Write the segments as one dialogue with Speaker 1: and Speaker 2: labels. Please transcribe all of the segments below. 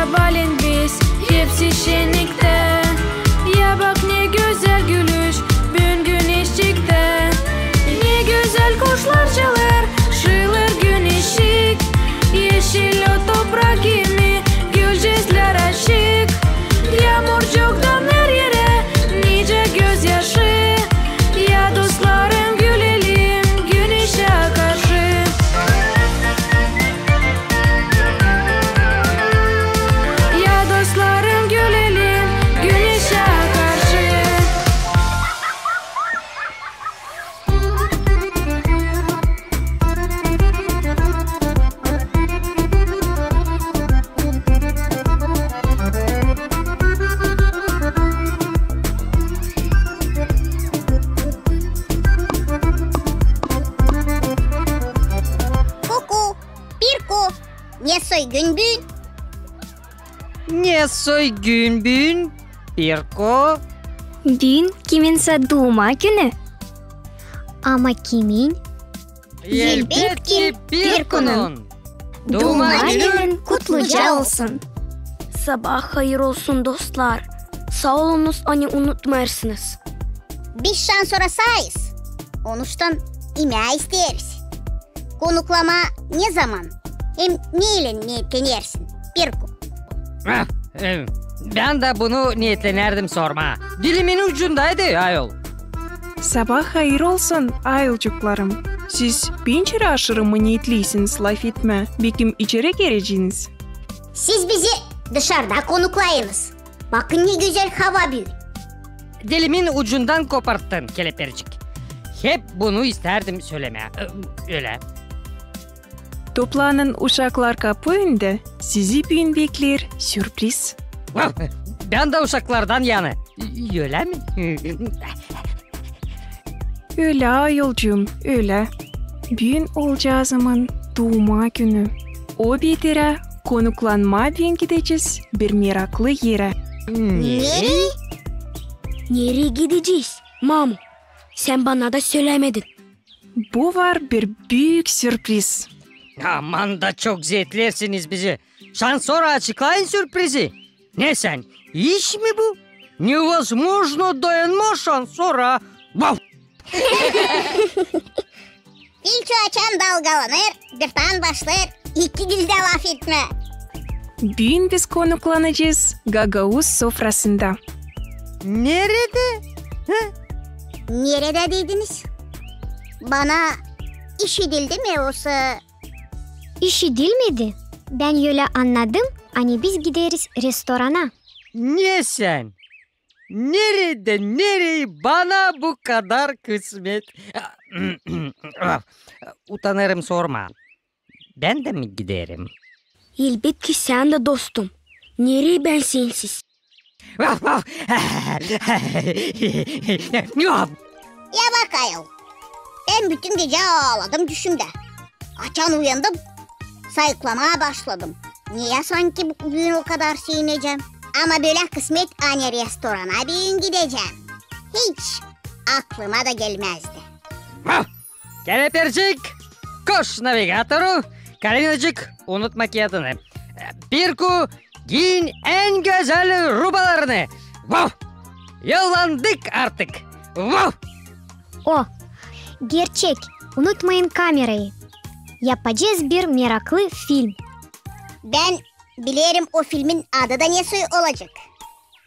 Speaker 1: sabahleyin biz hepsi şenlikte. Ya bak ne güzel gülüş bugün güneşlikte. Ne güzel kuşlar çalar, şılır gün ışık. Yeşil o toprak gibi gülcezler açık. Yağmur çoktan her yere nice gözyaşı. Ya dostlarım gülelim güneşe karşı. Ya dostlarım gülelim güneşe karşı.
Speaker 2: Kuku, Pirku, ne soygun bugün?
Speaker 3: Ne soygun bugün, Pirko?
Speaker 4: Bugün kiminse doğma günü.
Speaker 2: Ama kimin?
Speaker 3: Elbette Pirko'nun. Doğma günün
Speaker 4: kutluca olsun.
Speaker 1: Sabah hayır olsun dostlar. Sağ olunuz hani unutmarsınız.
Speaker 2: Biz şans orasayız. Onuştan ime isteriz. Konuklama ne zaman? Hem neyle niyetlenirsin? Pirku.
Speaker 3: Ah, ben de bunu niyetlenirdim sorma. Dilimin ucundaydı ayol.
Speaker 5: Sabah hayır olsun ayolcuklarım. Siz pinçeri aşırı mı niyetliysiniz laf etme? Bekim içeri geleceğiniz.
Speaker 2: Siz bizi dışarıda konuklayınız. Bakın ne güzel hava bugün.
Speaker 3: Dilimin ucundan koparttın kelepircik. Hep bunu isterdim söylemeye. Öyle.
Speaker 5: Toplanan uşaklar kapı önünde sizi bugün bekler sürpriz.
Speaker 3: Ben de uşaklardan yanı. Öyle mi?
Speaker 5: Öyle ayolcuğum öyle. Bugün olacağızımın doğma günü. O betere konuklanma bugün gideceğiz bir meraklı yere.
Speaker 2: Ne?
Speaker 1: Nereye gideceğiz? Mamu, sen bana da söylemedin.
Speaker 5: Bu var bir büyük sürpriz.
Speaker 3: Aman da çok zevklersiniz bizi. Şans sonra açıklayın sürprizi. Ne sen? İş mi bu? Невозможно dayanma şans sonra. Wow.
Speaker 2: Filço açan dalgalanır, dırtan başlar, iki dilde laf etme.
Speaker 5: Bugün biz konuklanacağız Gagauz sofrasında.
Speaker 3: Nerede?
Speaker 2: Nerede dediniz? Bana işidildi mi yoksa?
Speaker 4: İşi değil miydi? Ben öyle anladım. Hani biz gideriz restorana.
Speaker 3: Ne sen? Nereye bana bu kadar kısmet? Utanırım sorma. Ben de mi giderim?
Speaker 1: Elbette sen de dostum. Nereye ben sensiz?
Speaker 2: Ya bak ayol. Ben bütün gece ağladım düşümde. Açan uyandım. Sayıklamaya başladım. Niye sanki bugün o kadar sevineceğim? Ama böyle kısmet hani restorana bir gün gideceğim. Hiç aklıma da gelmezdi.
Speaker 3: Kelepircik, koş navigatörü. Karinacık, unutma kağıdını. Pirku, giyin en güzel rubalarını. Yollandık artık.
Speaker 4: O, gerçek. Unutmayın kamerayı. Yapacağız bir meraklı film.
Speaker 2: Ben bilirim o filmin adı da nesi olacak.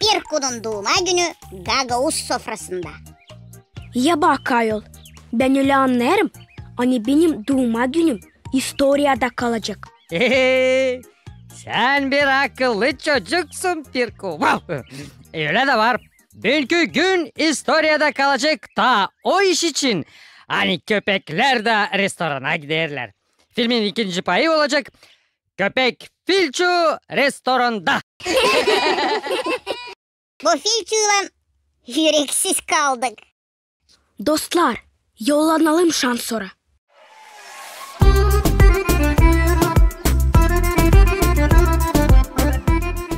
Speaker 2: Pirku'nun doğuma günü Gagauz sofrasında.
Speaker 1: Ya bak ayol. Ben öyle anlarım. Hani benim doğuma günüm historiada kalacak.
Speaker 3: Sen bir akıllı çocuksun Pirku. Öyle de var. Dünkü gün historiada kalacak da o iş için. Hani köpekler de restorana giderler. Filmin ikinci payı olacak. Köpek Filço restoranda.
Speaker 2: Bu Filço'yla yüreksiz kaldık.
Speaker 1: Dostlar, yollanalım şans sonra.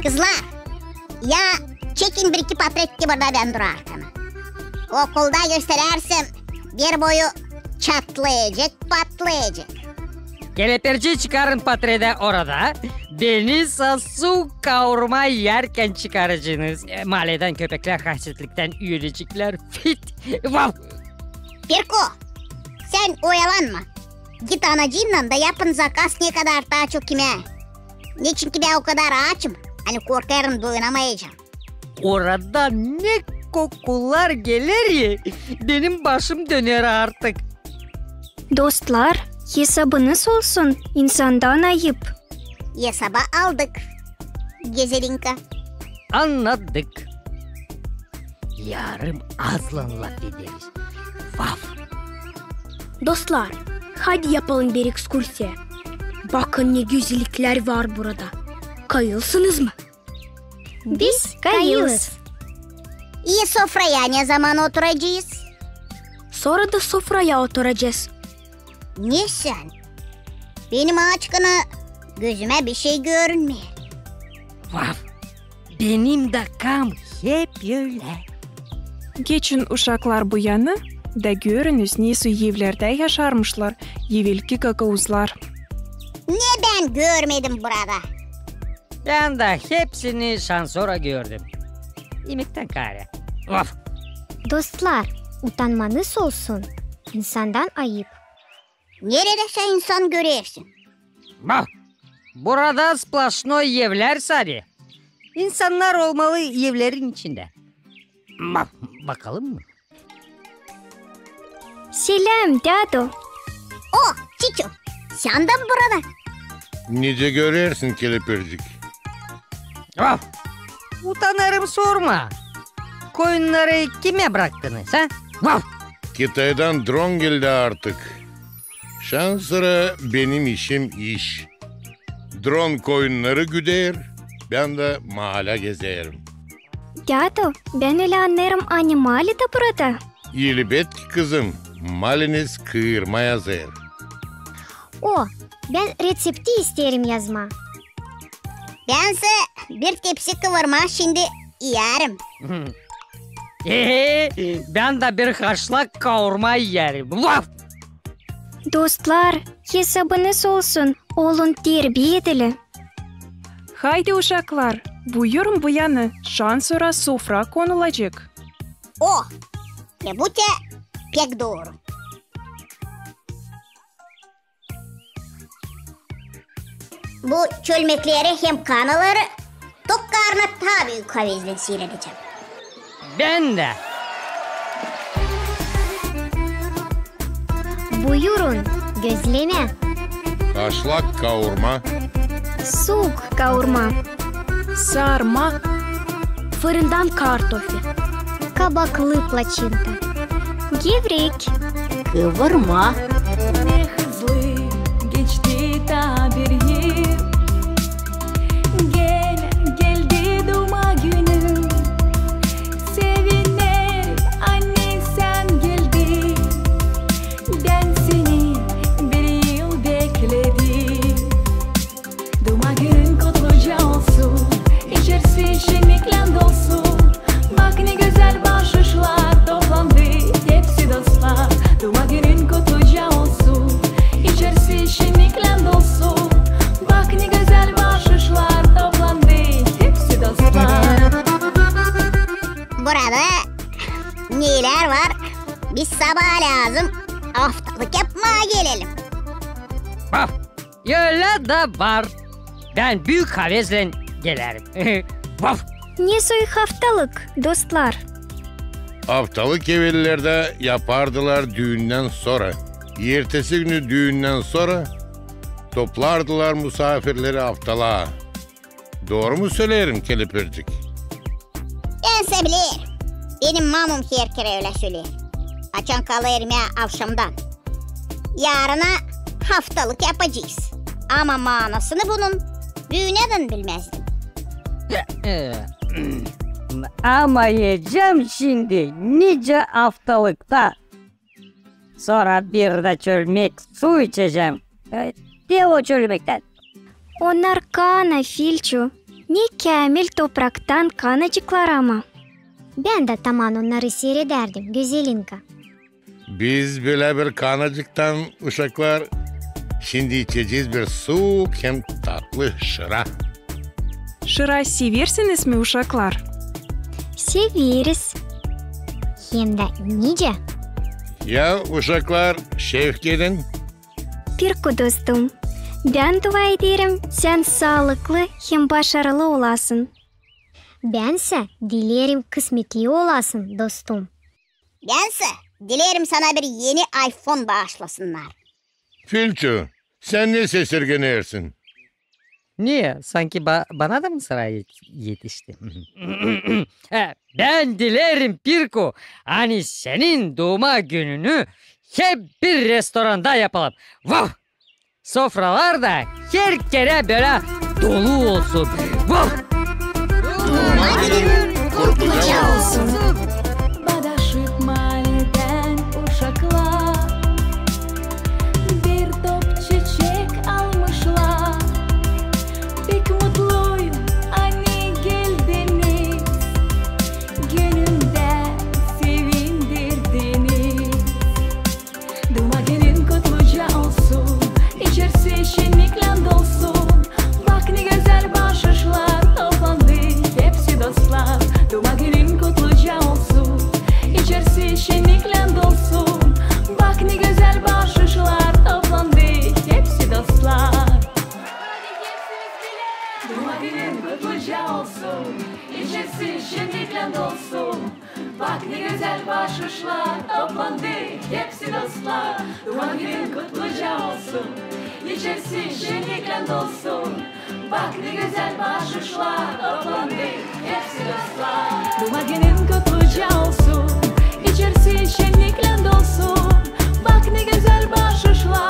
Speaker 2: Kızlar, ya çekin bir iki portret ki burada ben durarken. Okulda gösterirsem bir boyu çatlayacak, patlayacak.
Speaker 3: Kelepirci çıkarın patrede orada. Beni su kavurma yerken çıkarıcınız. Mahalleden köpekler hasretlikten üyelecekler. Fit. Wow.
Speaker 2: Pirko, sen oyalanma. Git anacığınla da yapın zakas ne kadar daha çok yeme. Ne çünkü ben o kadar açım. Hani korkarım doyunamayacağım.
Speaker 3: Orada ne kokular gelir ya. Benim başım döner artık.
Speaker 4: Dostlar, hesabınız olsun. İnsandan ayıp.
Speaker 2: Hesaba aldık. Gezelinka.
Speaker 3: Anladık. Yarım azlan laf ederiz. Wow.
Speaker 1: Dostlar, hadi yapalım bir ekskursiya. Bakın ne güzellikler var burada. Kayılsınız mı?
Speaker 4: Biz kayığız.
Speaker 2: İyi sofraya ne zaman oturacağız?
Speaker 1: Sonra da sofraya oturacağız.
Speaker 2: Ne sen? Benim açkına gözüme bir şey görünmüyor.
Speaker 3: Wow. Benim de kam hep öyle.
Speaker 5: Geçin uşaklar bu yana da görünüz nasıl evlerde yaşarmışlar. Evvelki gagavuzlar.
Speaker 2: Ne ben görmedim burada?
Speaker 3: Ben de hepsini şansora gördüm. İmikten kare. Of.
Speaker 4: Dostlar, utanmanız olsun. İnsandan ayıp.
Speaker 2: Nerede insan görüyorsun?
Speaker 3: Bak. Burada splaşno evler sadece. İnsanlar olmalı evlerin içinde. Bak, bakalım mı?
Speaker 4: Selam Dado.
Speaker 2: Oh Çiço, sen de mi burada?
Speaker 6: Nice görüyorsun kelepircik.
Speaker 3: Of. Utanırım sorma. Koyunları kime bıraktınız ha? Of.
Speaker 6: Kitay'dan drone geldi artık. Şan sıra benim işim iş. Drone koyunları güder, ben de mahalle gezerim.
Speaker 4: Dado, ben öyle anlarım animali de burada.
Speaker 6: İlibet ki kızım, maliniz kıyırma yazar.
Speaker 4: O, ben resepti isterim yazma.
Speaker 2: Bense bir tepsi kıvırma şimdi yerim.
Speaker 3: Ben de bir haşlak kavurma yerim. Of.
Speaker 4: Dostlar, hesabınız olsun. Olun terbiye edili.
Speaker 5: Haydi uşaklar, buyurun bu yana. Şan sonra sofra konulacak.
Speaker 2: Oh, bu te pek doğru. Bu çölmekleri hem kanaları tok karnına daha büyük kavezle seyredeceğim.
Speaker 3: Ben de.
Speaker 4: Buyurun, gözleme.
Speaker 6: Haşlak kavurma,
Speaker 4: Soğuk kavurma.
Speaker 5: Sarma,
Speaker 1: Fırından kartoffel.
Speaker 4: Kabaklı plaçinta. Gevrek.
Speaker 2: Kıvırma.
Speaker 7: Ne hızlı geçti ta bir yıl. Geldi doğma günüm. Sevinir anne sen geldin. Ben seni bir yıl bekledim. Doğma günün kutluca olsun. İçerisi şenlikle dolsun. Bak ne güzel bahşişler toplandı. Hepsi dostlar. Doğma günün kutluca olsun. İçerisi şenlikle dolsun. Bak ne güzel bahşişler toplandı. Hepsi dostlar.
Speaker 2: Burada neler var? Biz sabah lazım haftalık yapmaya gelelim.
Speaker 3: Of. Öyle de var. Ben büyük havezle gelirim. Of.
Speaker 4: Ne soy haftalık dostlar.
Speaker 6: haftalık evvelilerde yapardılar düğünden sonra. Ertesi günü düğünden sonra toplardılar misafirleri haftalığa. Doğru mu söylerim kelepircik?
Speaker 2: Bense bilirim. Benim mamum her kere öyle söyler. Açan kalırım ya akşamdan. Yarına haftalık yapacağız. Ama manasını bunun düğüneden bilmezdim.
Speaker 3: Ama yiyeceğim şimdi nice haftalıkta. Sonra bir de çölmek su içeceğim. De o çölmekten.
Speaker 4: Onlar kana filçu. Ne kamil topraktan kanacıklar ama. Ben de tamam onları seyrederdim güzelinka.
Speaker 6: Biz böyle bir kanacıktan uşaklar şimdi içeceğiz bir su hem tat. tatlı şıra.
Speaker 5: Şıra seversiniz mi uşaklar?
Speaker 4: Severiz. Hem de nice.
Speaker 6: Ya uşaklar şevk edin.
Speaker 4: Pirko dostum, ben dua ederim sen sağlıklı hem başarılı olasın. Bense dilerim kısmetli olasın dostum.
Speaker 2: Bense dilerim sana bir yeni iPhone bağışlasınlar.
Speaker 6: Filço, sen ne sesirgenersin?
Speaker 3: Niye? Sanki bana da mı sıra yetişti? Ben dilerim Pirko. Hani senin doğuma gününü hep bir restoranda yapalım. Vah! Sofralar da her kere böyle dolu olsun. Vah!
Speaker 2: Doğuma günün kutluca olsun.
Speaker 7: Badaşık mahalleden uşaklar bir top çiçek almışlar. Pek mutluyum anne geldiniz, günümde sevindirdiniz. Doğuma günün kutluca olsun, içerisi şenlikle dolsun. Bak ne güzel bahşişler toplandı, hepsi dostlar. Doğuma günün kutluca olsun, içerisi şenlikle dolsun. Bak ne güzel bahşişler toplandı, hepsi dostlar. Doğuma günün kutluca olsun, içerisi şenlikle dolsun. Bak ne güzel bahşişler toplandı, hepsi dostlar. Doğuma günün kutluca olsun, içerisi şenlikle dolsun. Bak ne güzel bahşişler toplandı, hepsi dostlar. Doğuma günün kutluca olsun, içerisi şenlikle dolsun. Bak ne güzel bahşişler